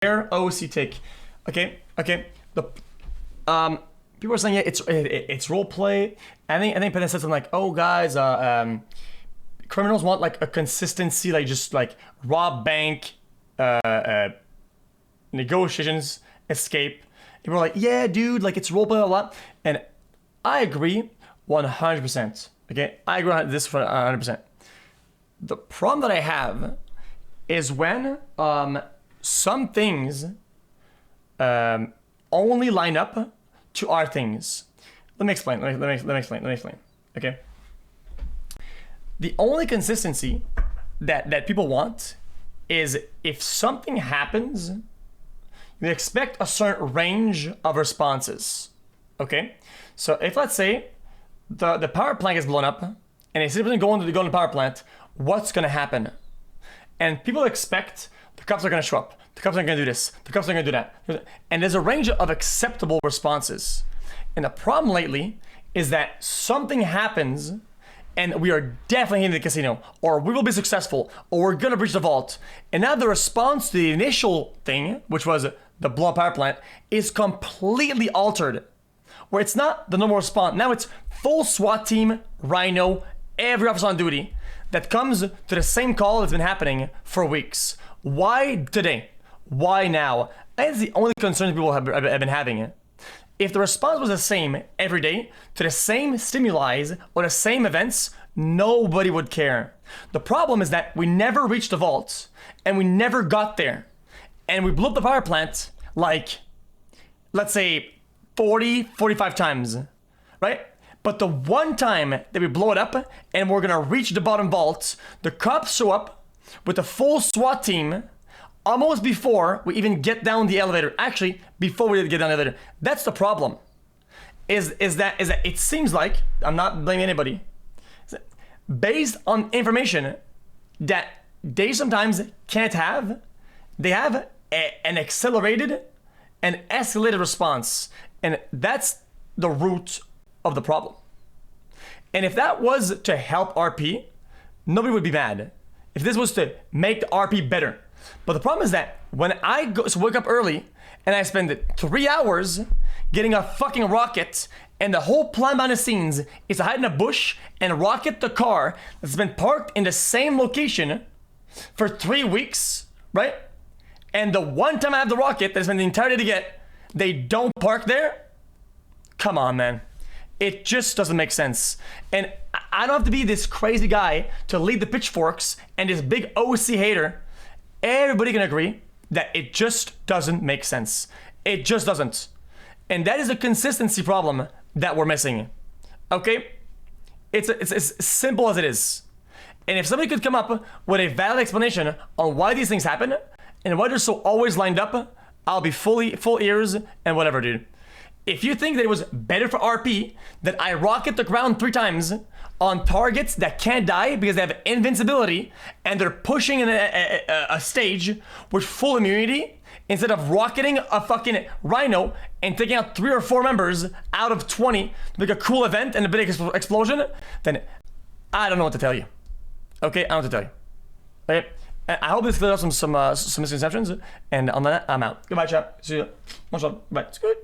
fair OOC take. Okay. The people are saying yeah, it's role play. I think Penn said something like, oh guys, criminals want like a consistency, like just like rob bank, negotiations, escape. People are like, yeah, dude, like it's role play a lot, and I agree 100%. Okay, I agree on this for 100%. The problem that I have is when some things only line up to our things. Let me explain. Let me explain. Okay. The only consistency that people want is if something happens, you expect a certain range of responses. Okay. So if let's say the power plant is blown up and it's simply going to the power plant, what's gonna happen? And people expect the cops are gonna show up. The cops are gonna do this. The cops are gonna do that. And there's a range of acceptable responses. And the problem lately is that something happens and we are definitely in the casino, or we will be successful, or we're gonna breach the vault. And now the response to the initial thing, which was the blow up power plant, is completely altered. Where it's not the normal response. Now it's full SWAT team, Rhino, every officer on duty that comes to the same call that's been happening for weeks. Why today? Why now? That's the only concern people have been having. If the response was the same every day to the same stimuli or the same events, nobody would care. The problem is that we never reached the vault and we never got there. And we blew up the power plant like, let's say 40, 45 times, right? But the one time that we blow it up and we're gonna reach the bottom vault, the cops show up with a full SWAT team almost before we even get down the elevator. Actually, before we get down the elevator. That's the problem. Is that it seems like, I'm not blaming anybody, based on information that they sometimes can't have, they have an accelerated and escalated response. And that's the root of the problem. And if that was to help RP, nobody would be mad. If this was to make the RP better. But the problem is that when I wake up early and I spend 3 hours getting a fucking rocket, and the whole plan behind the scenes is to hide in a bush and rocket the car that's been parked in the same location for 3 weeks, right? And the one time I have the rocket that's been the entire day to get, they don't park there? Come on, man. It just doesn't make sense. And I don't have to be this crazy guy to lead the pitchforks and this big OOC hater. Everybody can agree that it just doesn't make sense. It just doesn't. And that is a consistency problem that we're missing. Okay? It's as simple as it is. And if somebody could come up with a valid explanation on why these things happen and why they're so always lined up, I'll be full ears and whatever, dude. If you think that it was better for RP that I rocket the ground 3 times on targets that can't die because they have invincibility and they're pushing in a stage with full immunity instead of rocketing a fucking Rhino and taking out 3 or 4 members out of 20 to make a cool event and a big explosion, then I don't know what to tell you. Okay, I don't know what to tell you. Okay, I hope this cleared up some misconceptions. And on that, I'm out. Goodbye, chat. See you. Much love. Bye. It's good.